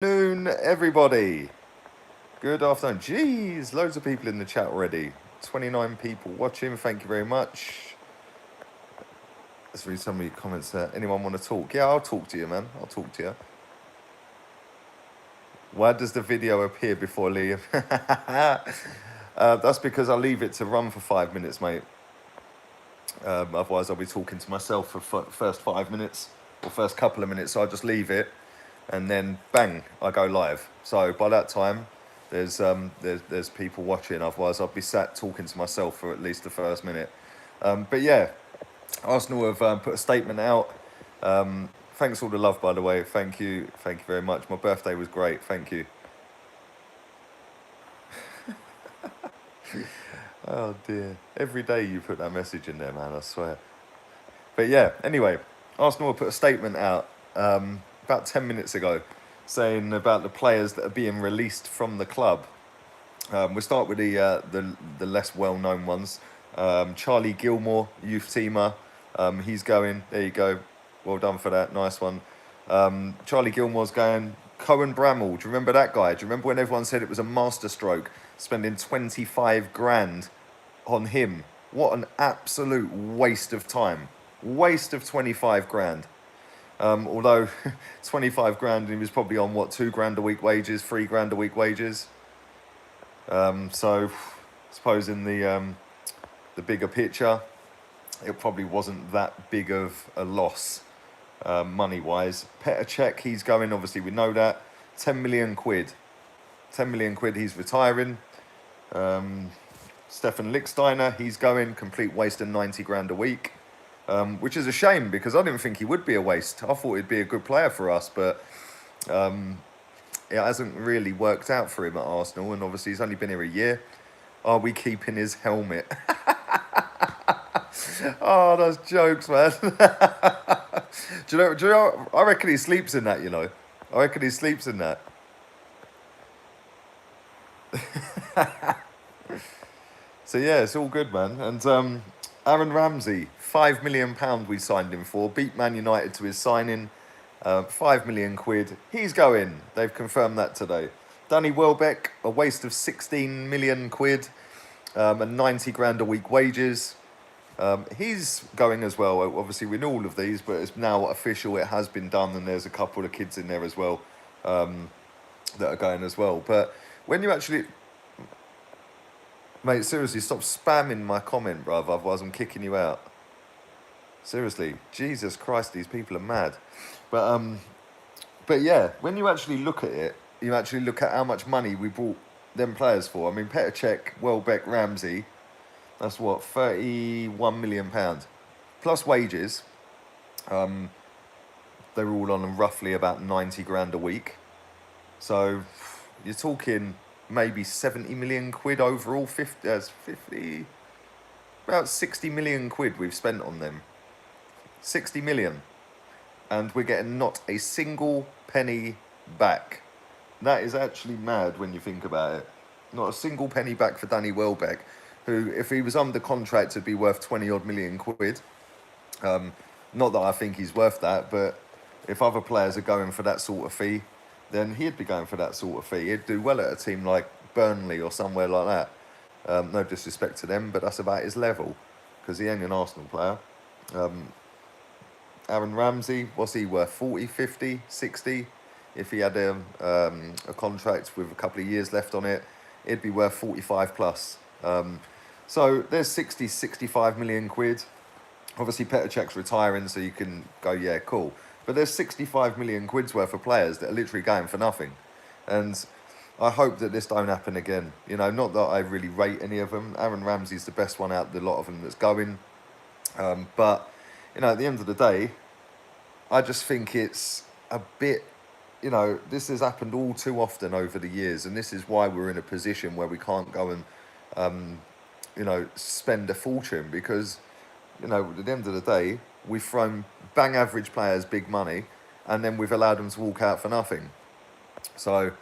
Afternoon, everybody. Good afternoon. Jeez, loads of people in the chat already. 29 people watching. Thank you very much. Let's read some of your comments there. Anyone want to talk? Yeah, I'll talk to you, man. I'll talk to you. Why does the video appear before Liam? That's because I leave it to run for 5 minutes, mate. Otherwise, I'll be talking to myself for first 5 minutes or first couple of minutes. So I just leave it, and then bang, I go live. So by that time, there's people watching. Otherwise, I'll be sat talking to myself for at least the first minute. But yeah, Arsenal have put a statement out. Thanks all the love, by the way. Thank you very much. My birthday was great. Thank you. Oh dear. Every day you put that message in there, man, I swear. But yeah, anyway, Arsenal put a statement out about 10 minutes ago saying about the players that are being released from the club. We'll start with the less well-known ones. Charlie Gilmore, youth teamer, he's going. There you go. Well done for that. Nice one. Charlie Gilmore's going. Cohen Bramall, do you remember that guy? Do you remember when everyone said it was a masterstroke, spending 25 grand on him? What an absolute waste of time. Waste of 25 grand. Although 25 grand, he was probably on what, 2 grand a week wages, 3 grand a week wages. So I suppose in the bigger picture, it probably wasn't that big of a loss money wise. Petr Cech, he's going, obviously we know that. 10 million quid. 10 million quid, he's retiring. Stephan Lichtsteiner, he's going, complete waste of 90 grand a week. Which is a shame because I didn't think he would be a waste. I thought he'd be a good player for us, but it hasn't really worked out for him at Arsenal, and obviously he's only been here a year. Are we keeping his helmet? Oh, that's jokes, man. Do you know? I reckon he sleeps in that. You know, I reckon he sleeps in that. So yeah, it's all good, man. And Allan Ramsay, £5 million we signed him for. Beat Man United to his signing. 5 million quid. He's going. They've confirmed that today. Danny Welbeck, a waste of 16 million quid and 90 grand a week wages. He's going as well. Obviously, we know all of these, but it's now official. It has been done, and there's a couple of kids in there as well that are going as well. But when you actually... Mate, seriously, stop spamming my comment, bruv, otherwise I'm kicking you out. Seriously, Jesus Christ, these people are mad. But yeah, when you actually look at it, you actually look at how much money we bought them players for. I mean, Petr Cech, Welbeck, Ramsey, that's what, £31 million plus wages. They were all on roughly about 90 grand a week. So you're talking maybe 70 million quid overall. 50, about 60 million quid we've spent on them. 60 million. And we're getting not a single penny back. That is actually mad when you think about it. Not a single penny back for Danny Welbeck, who, if he was under contract, would be worth 20 odd million quid. Not that I think he's worth that, but if other players are going for that sort of fee, then he'd be going for that sort of fee. He'd do well at a team like Burnley or somewhere like that. No disrespect to them, but that's about his level, because he ain't an Arsenal player. Allan Ramsay, what's he worth? 40, 50, 60? If he had a contract with a couple of years left on it, it'd be worth 45 plus. So there's 60, 65 million quid. Obviously, Petr Cech's retiring, so you can go, yeah, cool. But there's 65 million quid's worth of players that are literally going for nothing. And I hope that this don't happen again. You know, not that I really rate any of them. Allan Ramsay's the best one out of the lot of them that's going. But, you know, at the end of the day, I just think it's a bit... You know, this has happened all too often over the years, and this is why we're in a position where we can't go and, you know, spend a fortune, because, you know, at the end of the day, we've thrown bang average players big money, and then we've allowed them to walk out for nothing. So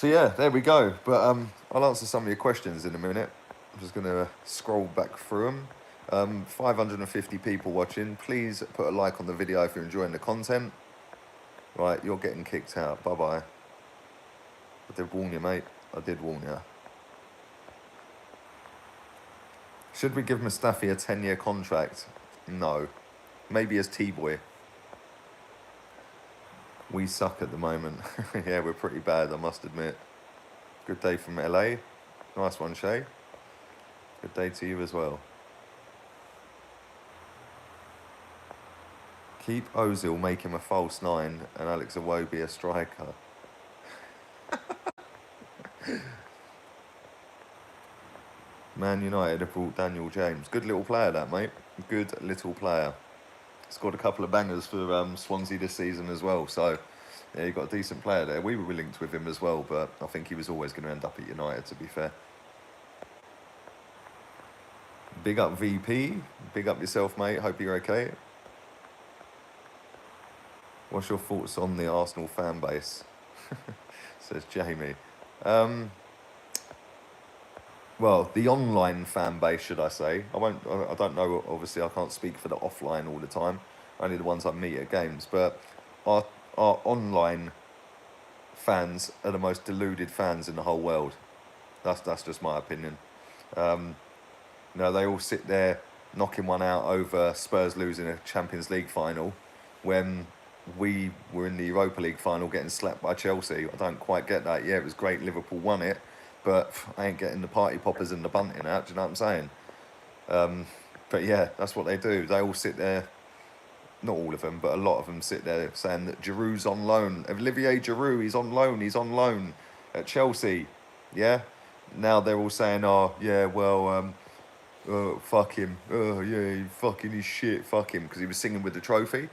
yeah, there we go. But I'll answer some of your questions in a minute. I'm just going to scroll back through them. 550 people watching. Please put a like on the video if you're enjoying the content. Right, you're getting kicked out. Bye-bye. I did warn you, mate. I did warn you. Should we give Mustafi a 10-year contract? No. Maybe as T-Boy. We suck at the moment. Yeah, we're pretty bad, I must admit. Good day from LA. Nice one, Shay. Good day to you as well. Keep Ozil, make him a false 9, and Alex Iwobi a striker. Man United have brought Daniel James. Good little player, that, mate. Good little player. Scored a couple of bangers for Swansea this season as well. So, yeah, you've got a decent player there. We were linked with him as well, but I think he was always going to end up at United, to be fair. Big up VP. Big up yourself, mate. Hope you're okay. What's your thoughts on the Arsenal fan base? Says Jamie. Well, the online fan base, should I say? I don't know. Obviously, I can't speak for the offline all the time. Only the ones I meet at games. But our online fans are the most deluded fans in the whole world. That's just my opinion. You know, they all sit there knocking one out over Spurs losing a Champions League final when we were in the Europa League final getting slapped by Chelsea. I don't quite get that. Yeah, it was great Liverpool won it, but I ain't getting the party poppers and the bunting out. Do you know what I'm saying? But yeah, that's what they do. They all sit there, not all of them, but a lot of them sit there saying that Giroud's on loan. Olivier Giroud, he's on loan at Chelsea. Yeah? Now they're all saying, oh, yeah, well, fuck him. Oh, yeah, fucking his shit, fuck him, because he was singing with the trophy.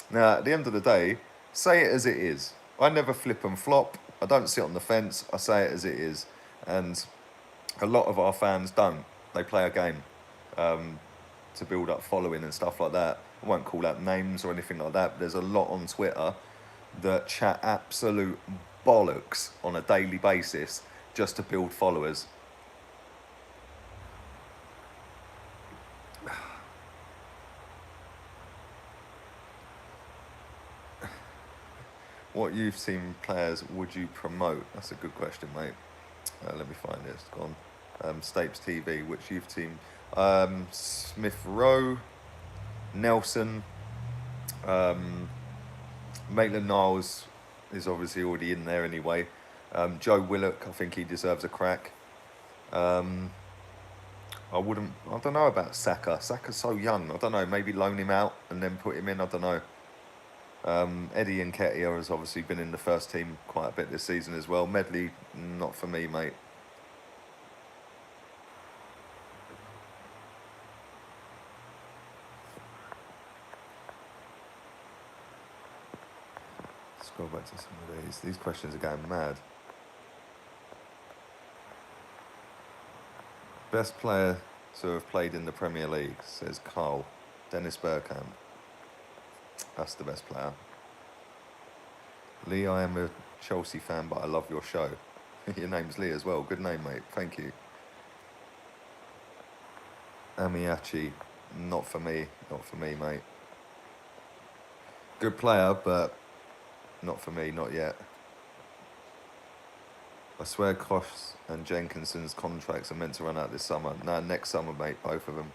Now, at the end of the day, say it as it is. I never flip and flop. I don't sit on the fence. I say it as it is. And a lot of our fans don't. They play a game to build up following and stuff like that. I won't call out names or anything like that, but there's a lot on Twitter that chat absolute bollocks on a daily basis just to build followers. What youth team players would you promote? That's a good question, mate. Let me find it. It's gone. Stapes TV. Which youth team? Smith Rowe, Nelson, Maitland-Niles is obviously already in there anyway. Joe Willock, I think he deserves a crack. I don't know about Saka. Saka's so young. I don't know. Maybe loan him out and then put him in. I don't know. Eddie Nketiah has obviously been in the first team quite a bit this season as well. Medley, not for me, mate. Let's go back to some of these. These questions are going mad. Best player to have played in the Premier League, says Carl. Dennis Bergkamp. That's the best player. Lee, I am a Chelsea fan, but I love your show. Your name's Lee as well. Good name, mate. Thank you. Amiachi, not for me. Not for me, mate. Good player, but not for me. Not yet. I swear Koss and Jenkinson's contracts are meant to run out this summer. No, next summer, mate. Both of them.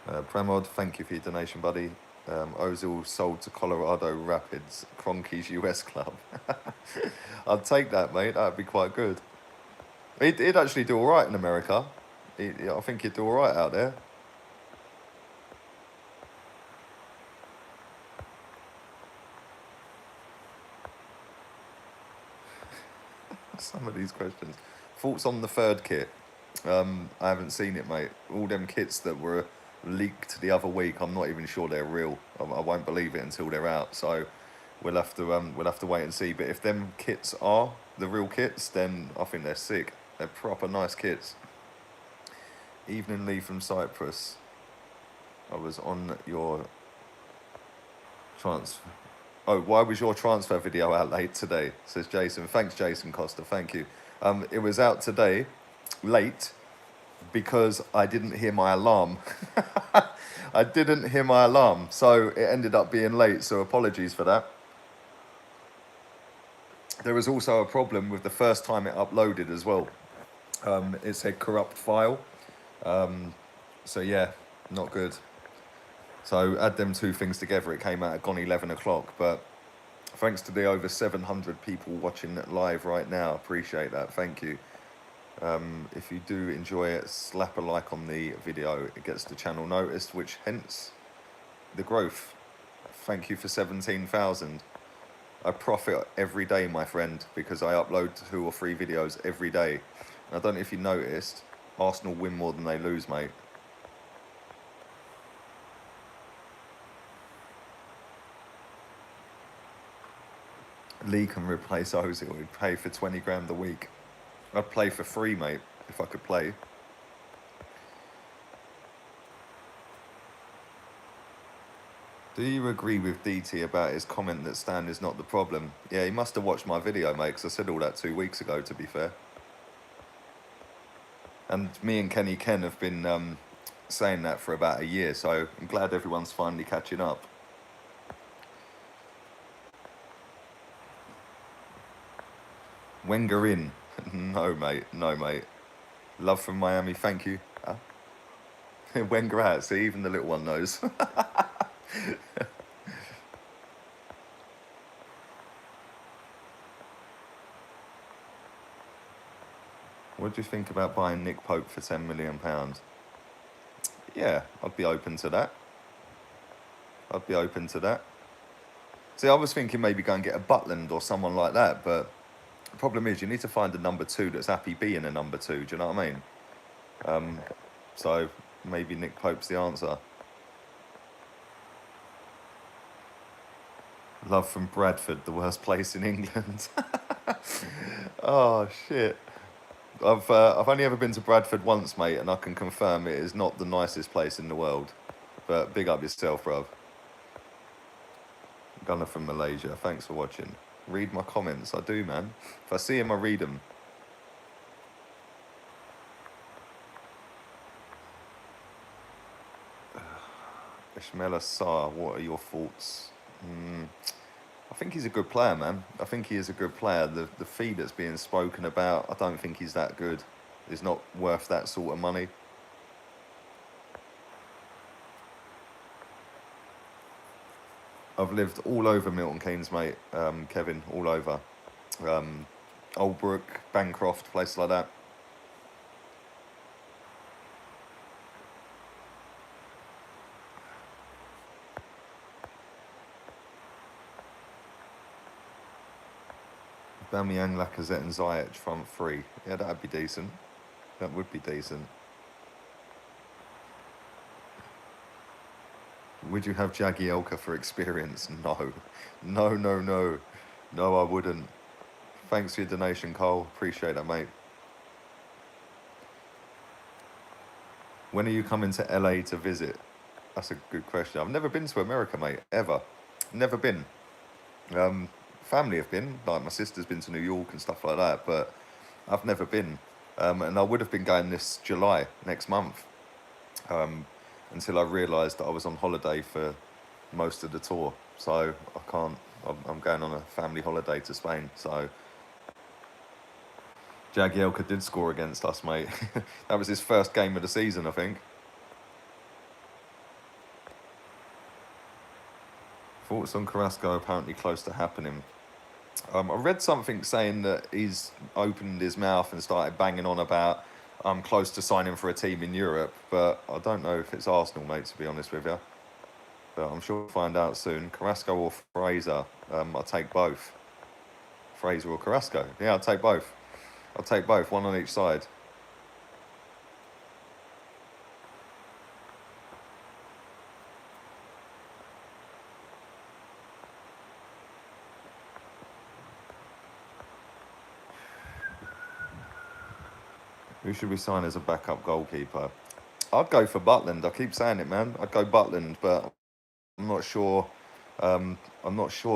Pramod, thank you for your donation, buddy. Ozil sold to Colorado Rapids, Kroenke's US club. I'd take that, mate. That'd be quite good. He'd actually do all right in America. I think he'd do all right out there. Some of these questions. Thoughts on the third kit? I haven't seen it, mate. All them kits that were leaked the other week, I'm not even sure they're real. I won't believe it until they're out. So we'll have to wait and see. But if them kits are the real kits, then I think they're sick. They're proper nice kits. Evening Lee from Cyprus. I was on your transfer. Oh, why was your transfer video out late today? Says Jason. Thanks, Jason Costa. Thank you. It was out today, late, because I didn't hear my alarm. I didn't hear my alarm, so it ended up being late, so apologies for that. There was also a problem with the first time it uploaded as well. It said corrupt file. So yeah, not good. So add them two things together, it came out at gone 11 o'clock. But thanks to the over 700 people watching live right now, appreciate that, thank you. If you do enjoy it, slap a like on the video, it gets the channel noticed, which hence the growth. Thank you for 17,000. I profit every day, my friend, because I upload 2 or 3 videos every day. And I don't know if you noticed, Arsenal win more than they lose, mate. Lee can replace Ozil. He'd pay for 20 grand a week. I'd play for free, mate, if I could play. Do you agree with DT about his comment that Stan is not the problem? Yeah, he must have watched my video, mate, because I said all that 2 weeks ago, to be fair. And me and Kenny Ken have been saying that for about a year, so I'm glad everyone's finally catching up. Wenger in. No, mate. No, mate. Love from Miami. Thank you. Wenger out. See, even the little one knows. What do you think about buying Nick Pope for £10 million? Yeah, I'd be open to that. I'd be open to that. See, I was thinking maybe go and get a Butland or someone like that, but the problem is you need to find a number 2 that's happy being a number 2, do you know what I mean? So maybe Nick Pope's the answer. Love from Bradford, the worst place in England. Oh, shit. I've only ever been to Bradford once, mate, and I can confirm it is not the nicest place in the world. But big up yourself, bruv. Gunner from Malaysia, thanks for watching. Read my comments, I do, man. If I see them, I read them. Ishmael Assar, what are your thoughts? I think he's a good player, man. I think he is a good player. The fee that's being spoken about, I don't think he's that good. He's not worth that sort of money. I've lived all over Milton Keynes, mate, Kevin, all over. Oldbrook, Bancroft, places like that. Aubameyang, Lacazette and Ziyech front 3. Yeah, that'd be decent. That would be decent. Would you have Gjorgjievski for experience? No. No, no, no. No, I wouldn't. Thanks for your donation, Cole. Appreciate that, mate. When are you coming to LA to visit? That's a good question. I've never been to America, mate, ever. Never been. Family have been, like my sister's been to New York and stuff like that, but I've never been. And I would have been going this July, next month, until I realised that I was on holiday for most of the tour. So I can't, I'm going on a family holiday to Spain, so... Gjorgjievski did score against us, mate. That was his first game of the season, I think. Thoughts on Carrasco apparently close to happening. I read something saying that he's opened his mouth and started banging on about I'm close to signing for a team in Europe, but I don't know if it's Arsenal, mate, to be honest with you. But I'm sure we'll find out soon. Carrasco or Fraser? I'll take both. Fraser or Carrasco? Yeah, I'll take both. I'll take both, one on each side. Who should we sign as a backup goalkeeper? I'd go for Butland. I keep saying it, man. I'd go Butland, but I'm not sure. I'm not sure